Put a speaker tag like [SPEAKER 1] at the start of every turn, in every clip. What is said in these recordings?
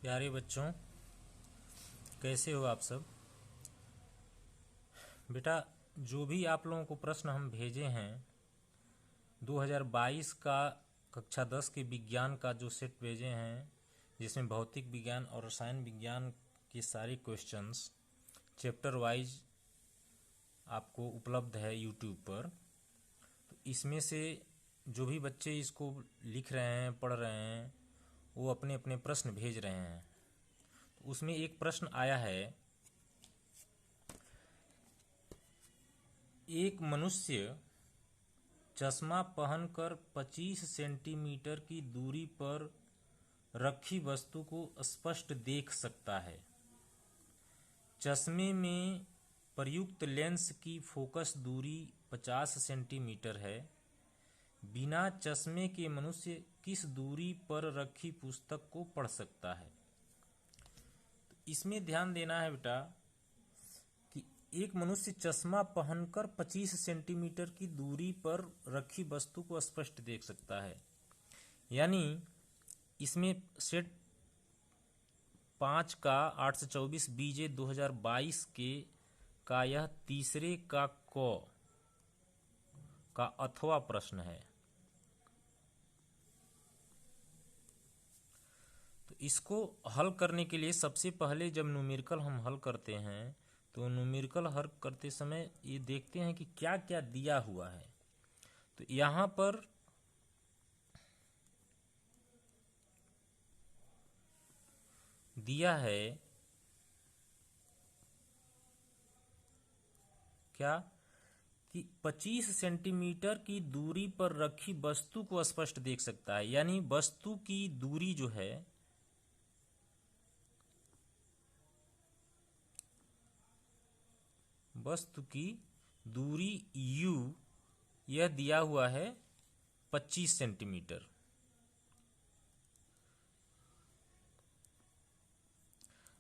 [SPEAKER 1] प्यारे बच्चों, कैसे हो आप सब। बेटा, जो भी आप लोगों को प्रश्न हम भेजे हैं 2022 का कक्षा 10 के विज्ञान का जो सेट भेजे हैं, जिसमें भौतिक विज्ञान और रसायन विज्ञान के सारे क्वेश्चंस चैप्टर वाइज आपको उपलब्ध है यूट्यूब पर। तो इसमें से जो भी बच्चे इसको लिख रहे हैं, पढ़ रहे हैं, वो अपने अपने प्रश्न भेज रहे हैं। तो उसमें एक प्रश्न आया है, एक मनुष्य चश्मा पहनकर 25 सेंटीमीटर की दूरी पर रखी वस्तु को स्पष्ट देख सकता है। चश्मे में प्रयुक्त लेंस की फोकस दूरी 50 सेंटीमीटर है। बिना चश्मे के मनुष्य किस दूरी पर रखी पुस्तक को पढ़ सकता है। तो इसमें ध्यान देना है बेटा कि एक मनुष्य चश्मा पहनकर 25 सेंटीमीटर की दूरी पर रखी वस्तु को स्पष्ट देख सकता है, यानी इसमें सेट 5 का 8 से 24 बीजे 2022 के का यह तीसरे का अथवा प्रश्न है। तो इसको हल करने के लिए सबसे पहले जब न्यूमेरिकल हम हल करते हैं तो न्यूमेरिकल हल करते समय ये देखते हैं कि क्या क्या दिया हुआ है। तो यहाँ पर दिया है क्या कि 25 सेंटीमीटर की दूरी पर रखी वस्तु को स्पष्ट देख सकता है, यानी वस्तु की दूरी जो है वस्तु की दूरी u यह दिया हुआ है 25 सेंटीमीटर।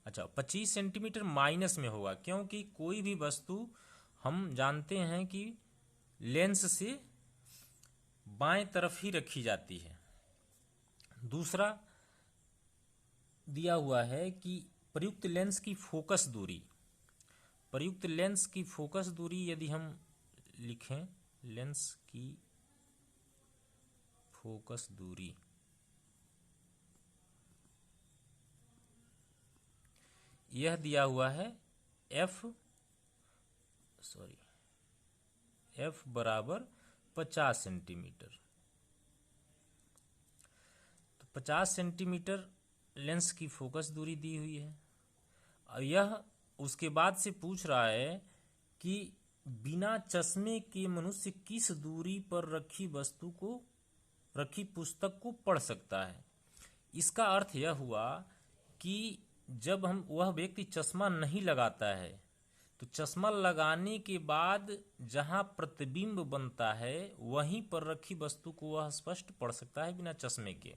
[SPEAKER 1] अच्छा, 25 सेंटीमीटर माइनस में होगा, क्योंकि कोई भी वस्तु हम जानते हैं कि लेंस से बाएं तरफ ही रखी जाती है। दूसरा दिया हुआ है कि प्रयुक्त लेंस की फोकस दूरी, प्रयुक्त लेंस की फोकस दूरी यदि हम लिखें, लेंस की फोकस दूरी यह दिया हुआ है f बराबर 50 सेंटीमीटर। तो 50 सेंटीमीटर लेंस की फोकस दूरी दी हुई है। और यह उसके बाद से पूछ रहा है कि बिना चश्मे के मनुष्य किस दूरी पर रखी पुस्तक को पढ़ सकता है। इसका अर्थ यह हुआ कि जब वह व्यक्ति चश्मा नहीं लगाता है तो चश्मा लगाने के बाद जहां प्रतिबिंब बनता है वहीं पर रखी वस्तु को वह स्पष्ट पढ़ सकता है बिना चश्मे के।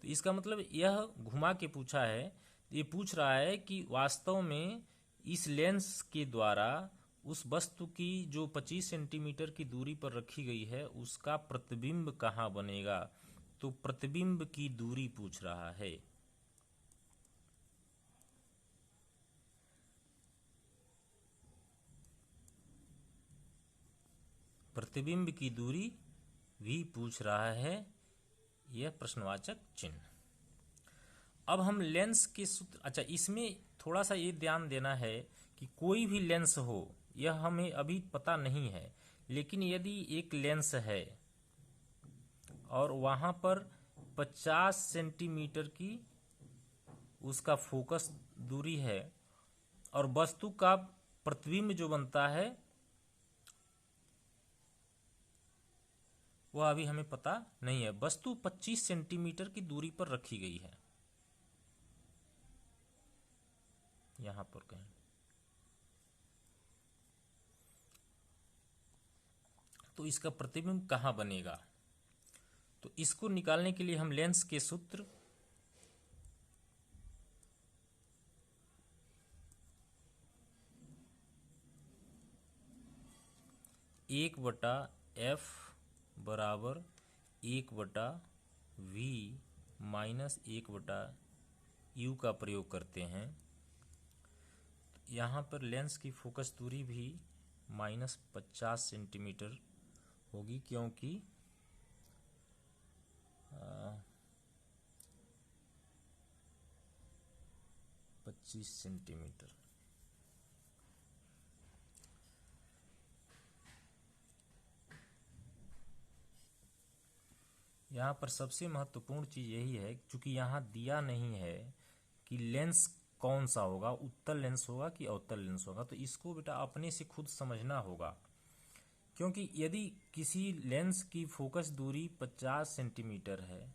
[SPEAKER 1] तो इसका मतलब यह घुमा के पूछा है, ये पूछ रहा है कि वास्तव में इस लेंस के द्वारा उस वस्तु की जो 25 सेंटीमीटर की दूरी पर रखी गई है उसका प्रतिबिंब कहाँ बनेगा। तो प्रतिबिंब की दूरी पूछ रहा है। प्रतिबिंब की दूरी भी पूछ रहा है, यह प्रश्नवाचक चिन्ह। अब हम लेंस के सूत्र, अच्छा इसमें थोड़ा सा ये ध्यान देना है कि कोई भी लेंस हो, यह हमें अभी पता नहीं है, लेकिन यदि एक लेंस है और वहां पर 50 सेंटीमीटर की उसका फोकस दूरी है और वस्तु का प्रतिबिंब जो बनता है वह अभी हमें पता नहीं है। वस्तु 25 सेंटीमीटर की दूरी पर रखी गई है, यहां पर कहीं। तो इसका प्रतिबिंब कहां बनेगा, तो इसको निकालने के लिए हम लेंस के सूत्र एक बटा एफ बराबर 1/v माइनस 1/a यू का प्रयोग करते हैं, यहाँ पर लेंस की फोकस दूरी भी -50 सेंटीमीटर होगी, क्योंकि 25 सेंटीमीटर। यहाँ पर सबसे महत्वपूर्ण चीज़ यही है, क्योंकि यहाँ दिया नहीं है कि लेंस कौन सा होगा, उत्तल लेंस होगा कि अवतल लेंस होगा, तो इसको बेटा अपने से खुद समझना होगा। क्योंकि यदि किसी लेंस की फोकस दूरी 50 सेंटीमीटर है,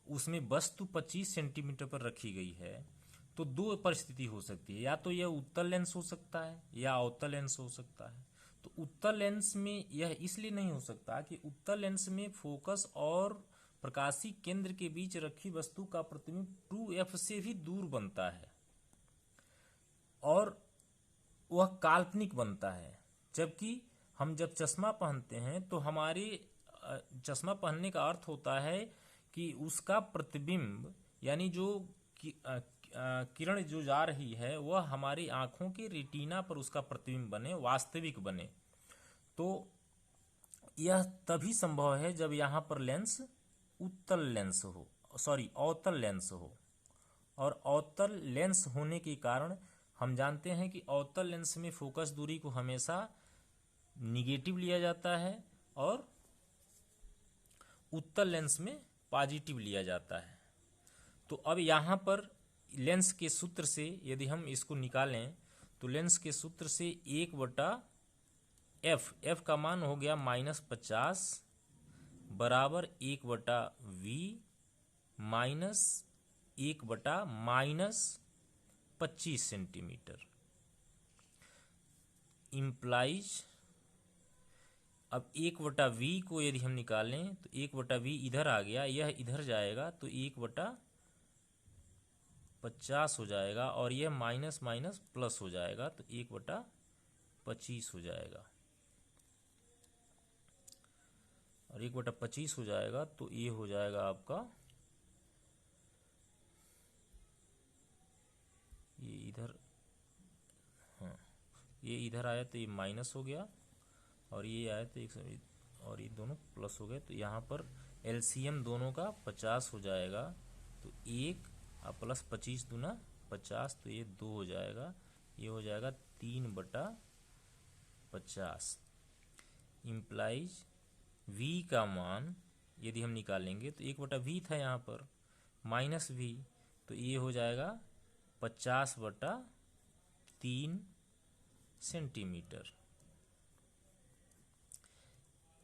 [SPEAKER 1] उसमें वस्तु 25 सेंटीमीटर पर रखी गई है, तो दो परिस्थिति हो सकती है, या तो यह उत्तल लेंस हो सकता है या अवतल लेंस हो सकता है। तो उत्तल लेंस में यह इसलिए नहीं हो सकता कि उत्तल लेंस में फोकस और प्रकाशीय केंद्र के बीच रखी वस्तु का प्रतिबिंब 2f से भी दूर बनता है और वह काल्पनिक बनता है। जबकि हम जब चश्मा पहनते हैं तो हमारे चश्मा पहनने का अर्थ होता है कि उसका प्रतिबिंब, यानी जो किरण जो जा रही है वह हमारी आंखों के रेटिना पर उसका प्रतिबिंब बने, वास्तविक बने। तो यह तभी संभव है जब यहाँ पर लेंस उत्तल लेंस हो, अवतल लेंस हो। और अवतल लेंस होने के कारण हम जानते हैं कि अवतल लेंस में फोकस दूरी को हमेशा निगेटिव लिया जाता है और उत्तल लेंस में पॉजिटिव लिया जाता है। तो अब यहाँ पर लेंस के सूत्र से यदि हम इसको निकालें तो लेंस के सूत्र से 1/f, f का मान हो गया -50 बराबर 1/v माइनस 1/-25 सेंटीमीटर इम्प्लाइज। अब 1/v को यदि हम निकालें तो 1/v इधर आ गया, यह इधर जाएगा तो 1/50 हो जाएगा, और यह माइनस माइनस प्लस हो जाएगा तो 1/25 हो जाएगा, और 1/25 हो जाएगा तो ये हो जाएगा आपका, ये इधर, हाँ ये इधर आया तो ये माइनस हो गया, और ये आया तो 100, और ये दोनों प्लस हो गए। तो यहाँ पर एलसीएम दोनों का 50 हो जाएगा, तो 1 प्लस 25 दूना 50, तो ये 2 हो जाएगा, ये हो जाएगा 3/50 इम्प्लाइज v का मान यदि हम निकालेंगे तो 1/v था यहाँ पर माइनस v, तो ये हो जाएगा 50/3 सेंटीमीटर,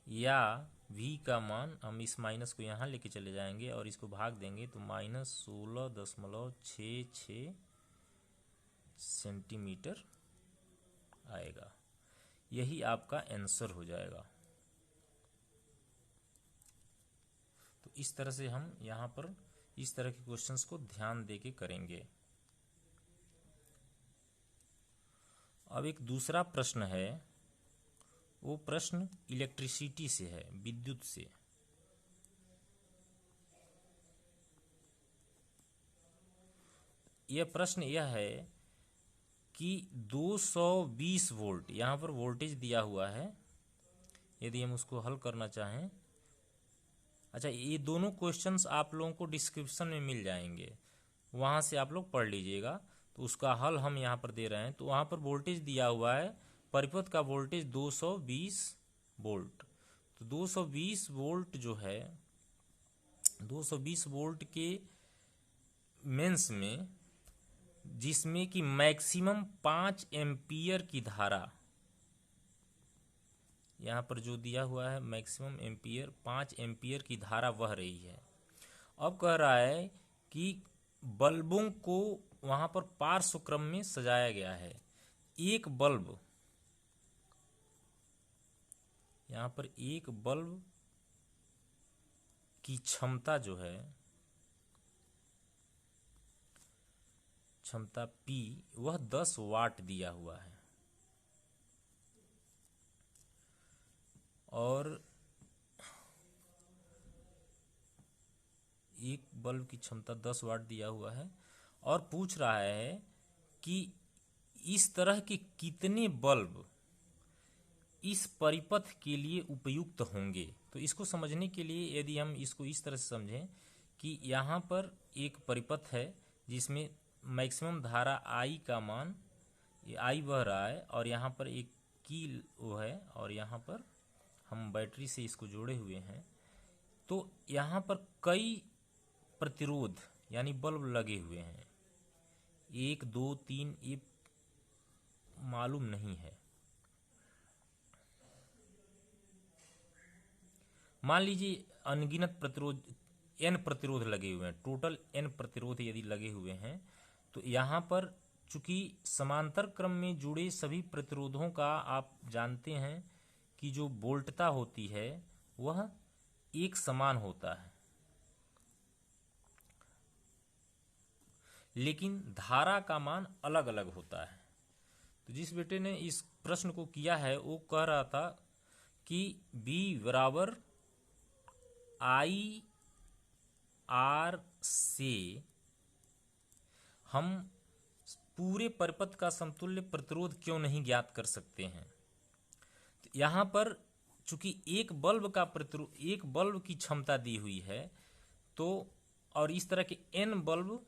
[SPEAKER 1] या v का मान हम इस माइनस को यहाँ लेके चले जाएंगे और इसको भाग देंगे तो -16.66 सेंटीमीटर आएगा। यही आपका आंसर हो जाएगा। तो इस तरह से हम यहाँ पर इस तरह के क्वेश्चंस को ध्यान देके करेंगे। अब एक दूसरा प्रश्न है, वो प्रश्न इलेक्ट्रिसिटी से है, विद्युत से। यह प्रश्न यह है कि 220 वोल्ट यहाँ पर वोल्टेज दिया हुआ है, यदि हम उसको हल करना चाहें। अच्छा, ये दोनों क्वेश्चंस आप लोगों को डिस्क्रिप्शन में मिल जाएंगे, वहाँ से आप लोग पढ़ लीजिएगा। तो उसका हल हम यहाँ पर दे रहे हैं। तो वहाँ पर वोल्टेज दिया हुआ है, परिपथ का वोल्टेज 220 वोल्ट। तो 220 वोल्ट जो है, 220 वोल्ट के मेंस में, जिसमें कि मैक्सिमम 5 एम्पियर की धारा, यहाँ पर जो दिया हुआ है मैक्सिमम एम्पियर 5 एम्पियर की धारा बह रही है। अब कह रहा है कि बल्बों को वहाँ पर पार्श्व क्रम में सजाया गया है। एक बल्ब, यहाँ पर एक बल्ब की क्षमता जो है, क्षमता P, वह 10 वाट दिया हुआ है, और एक बल्ब की क्षमता 10 वाट दिया हुआ है, और पूछ रहा है कि इस तरह के कितने बल्ब इस परिपथ के लिए उपयुक्त होंगे। तो इसको समझने के लिए यदि हम इसको इस तरह से समझें कि यहाँ पर एक परिपथ है जिसमें मैक्सिमम धारा I का मान, ये I बह रहा है और यहाँ पर एक कील वो है और यहाँ पर हम बैटरी से इसको जोड़े हुए हैं। तो यहाँ पर कई प्रतिरोध यानी बल्ब लगे हुए हैं, 1 2 3 ये मालूम नहीं है। मान लीजिए अनगिनत प्रतिरोध n प्रतिरोध लगे हुए हैं, टोटल n प्रतिरोध यदि लगे हुए हैं, तो यहाँ पर चूंकि समांतर क्रम में जुड़े सभी प्रतिरोधों का आप जानते हैं कि जो वोल्टता होती है वह एक समान होता है, लेकिन धारा का मान अलग अलग होता है। तो जिस बेटे ने इस प्रश्न को किया है वो कह रहा था कि B बराबर I R से हम पूरे परिपथ का समतुल्य प्रतिरोध क्यों नहीं ज्ञात कर सकते हैं। तो यहाँ पर चूंकि एक बल्ब का प्रतिरोध, एक बल्ब की क्षमता दी हुई है, तो और इस तरह के n बल्ब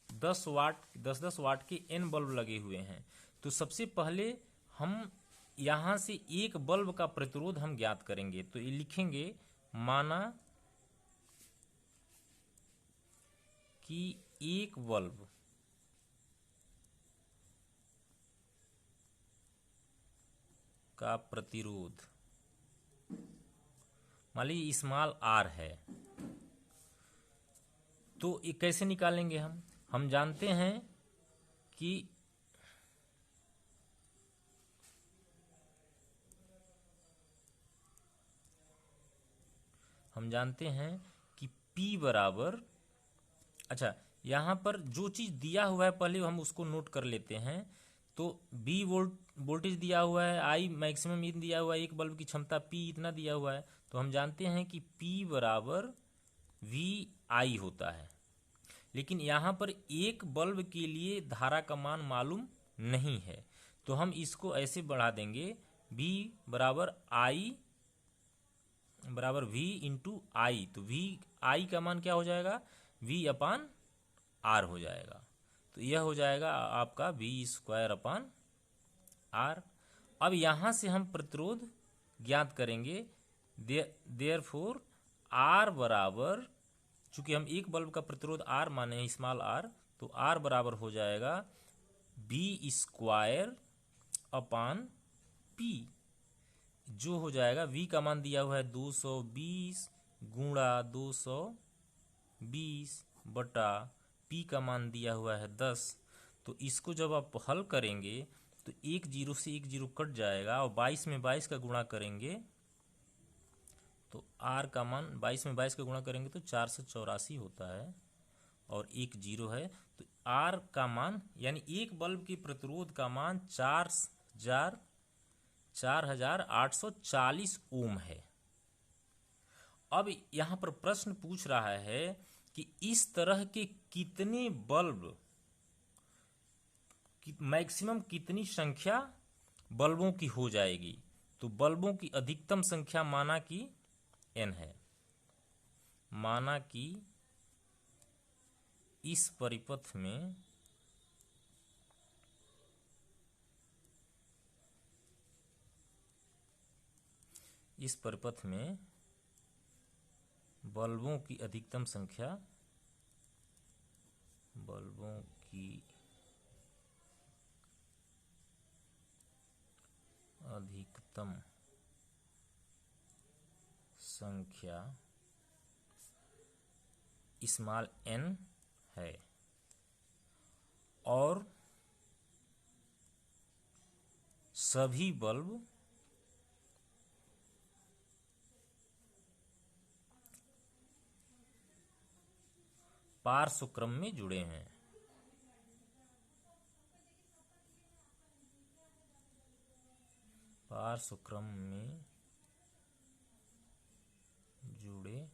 [SPEAKER 1] 10 वाट 10-10 वाट के n बल्ब लगे हुए हैं, तो सबसे पहले हम यहाँ से एक बल्ब का प्रतिरोध हम ज्ञात करेंगे। तो ये लिखेंगे माना कि एक बल्ब का प्रतिरोध मान लीजिए स्मॉल r है। तो ये कैसे निकालेंगे हम जानते हैं कि P बराबर, अच्छा यहाँ पर जो चीज़ दिया हुआ है पहले हम उसको नोट कर लेते हैं। तो B वोल्टेज दिया हुआ है, I मैक्सिमम इन दिया हुआ है, एक बल्ब की क्षमता P इतना दिया हुआ है, तो हम जानते हैं कि P बराबर VI होता है। लेकिन यहाँ पर एक बल्ब के लिए धारा का मान मालूम नहीं है, तो हम इसको ऐसे बढ़ा देंगे B बराबर I बराबर V इंटू I। तो VI का मान क्या हो जाएगा, V अपान R हो जाएगा। तो यह हो जाएगा आपका V स्क्वायर अपान R। अब यहाँ से हम प्रतिरोध ज्ञात करेंगे, देयरफॉर R बराबर, चूंकि हम एक बल्ब का प्रतिरोध R माने हैं स्मॉल r, तो R बराबर हो जाएगा B स्क्वायर अपान P, जो हो जाएगा V का मान दिया हुआ है 220 गुणा 220 बटा P का मान दिया हुआ है 10। तो इसको जब आप हल करेंगे तो एक जीरो से एक जीरो कट जाएगा और 22 में 22 का गुणा करेंगे तो R का मान 22 में 22 का गुणा करेंगे तो 484 होता है और एक जीरो है। तो R का मान यानी एक बल्ब के प्रतिरोध का मान 4840 ओम है। अब यहाँ पर प्रश्न पूछ रहा है कि इस तरह के कितने बल्ब मैक्सिमम कितनी संख्या बल्बों की हो जाएगी। तो बल्बों की अधिकतम संख्या माना कि n है, माना कि इस परिपथ में बल्बों की अधिकतम संख्या, बल्बों की अधिकतम संख्या स्मॉल n है और सभी बल्ब पार्श्व क्रम में जुड़े हैं। पार्श्व क्रम में जुड़े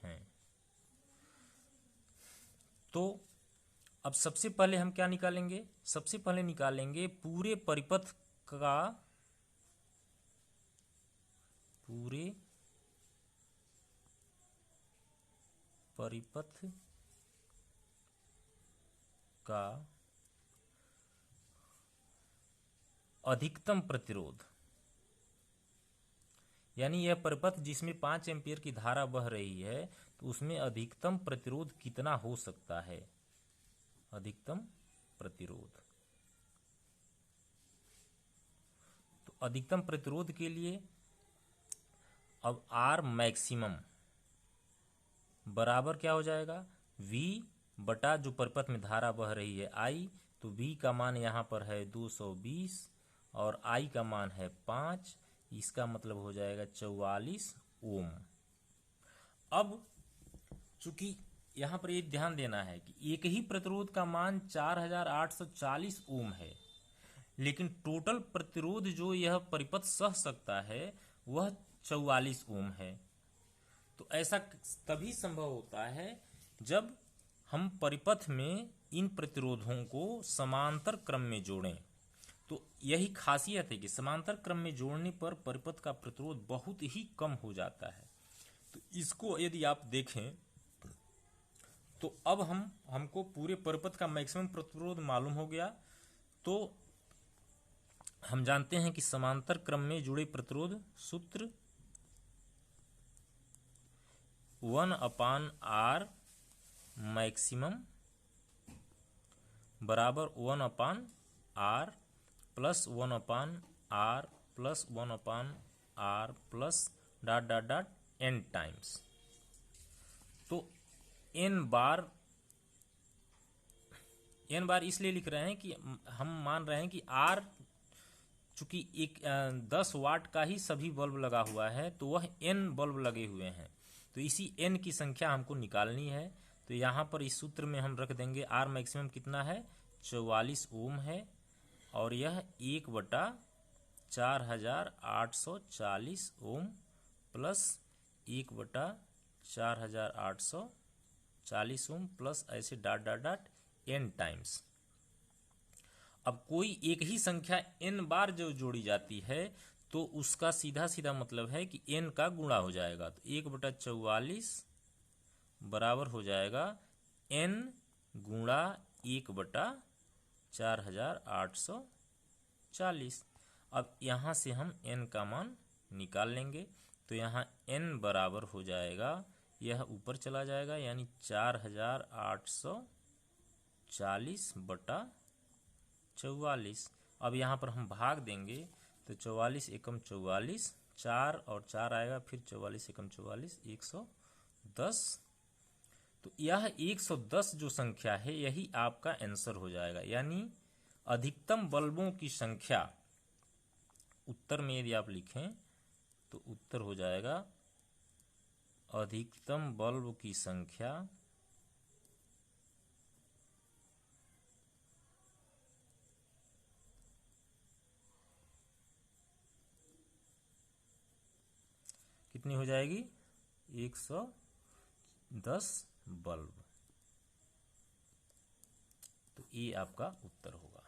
[SPEAKER 1] हैं। तो अब सबसे पहले हम क्या निकालेंगे? सबसे पहले निकालेंगे पूरे परिपथ का, पूरे परिपथ का अधिकतम प्रतिरोध, यानी यह परिपथ जिसमें 5 एम्पीयर की धारा बह रही है तो उसमें अधिकतम प्रतिरोध कितना हो सकता है? अधिकतम प्रतिरोध। तो अधिकतम प्रतिरोध के लिए अब आर मैक्सिमम बराबर क्या हो जाएगा? V बटा जो परिपथ में धारा बह रही है I, तो V का मान यहाँ पर है 220 और I का मान है 5, इसका मतलब हो जाएगा 44 ओम। अब चूंकि यहाँ पर ये ध्यान देना है कि एक ही प्रतिरोध का मान 4840 ओम है, लेकिन टोटल प्रतिरोध जो यह परिपथ सह सकता है वह 44 ओम है। तो ऐसा तभी संभव होता है जब हम परिपथ में इन प्रतिरोधों को समांतर क्रम में जोड़ें। तो यही खासियत है कि समांतर क्रम में जोड़ने पर परिपथ का प्रतिरोध बहुत ही कम हो जाता है। तो इसको यदि आप देखें तो अब हमको पूरे परिपथ का मैक्सिमम प्रतिरोध मालूम हो गया। तो हम जानते हैं कि समांतर क्रम में जुड़े प्रतिरोध सूत्र 1/R मैक्सिमम बराबर 1/R plus 1/R plus 1/R plus dot dot dot n times. तो n बार इसलिए लिख रहे हैं कि हम मान रहे हैं कि R चूंकि 10 वाट का ही सभी बल्ब लगा हुआ है तो वह n बल्ब लगे हुए हैं, तो इसी n की संख्या हमको निकालनी है। तो यहाँ पर इस सूत्र में हम रख देंगे R मैक्सिमम कितना है? 44 ओम है और यह 1/4840 ओम प्लस 1/4840 ओम प्लस ऐसे dot dot dot n times. अब कोई एक ही संख्या n बार जो जोड़ी जाती है तो उसका सीधा सीधा मतलब है कि n का गुणा हो जाएगा। तो 1/44 बराबर हो जाएगा n गुणा 1/4840। अब यहाँ से हम n का मान निकाल लेंगे। तो यहाँ n बराबर हो जाएगा, यह ऊपर चला जाएगा, यानी 4840/44। अब यहाँ पर हम भाग देंगे तो 44 एकम 44, 4 और 4 आएगा, फिर 44 एकम 44, 110। तो यह 110 जो संख्या है यही आपका आंसर हो जाएगा, यानी अधिकतम बल्बों की संख्या। उत्तर में यदि आप लिखें तो उत्तर हो जाएगा अधिकतम बल्ब की संख्या कितनी हो जाएगी? 110 बल्ब। तो ये आपका उत्तर होगा।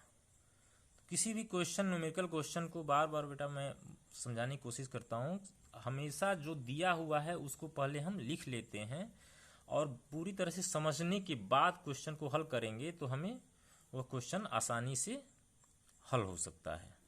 [SPEAKER 1] तो किसी भी क्वेश्चन, न्यूमेरिकल क्वेश्चन को बार बार बेटा मैं समझाने की कोशिश करता हूँ, हमेशा जो दिया हुआ है उसको पहले हम लिख लेते हैं और पूरी तरह से समझने के बाद क्वेश्चन को हल करेंगे तो हमें वह क्वेश्चन आसानी से हल हो सकता है।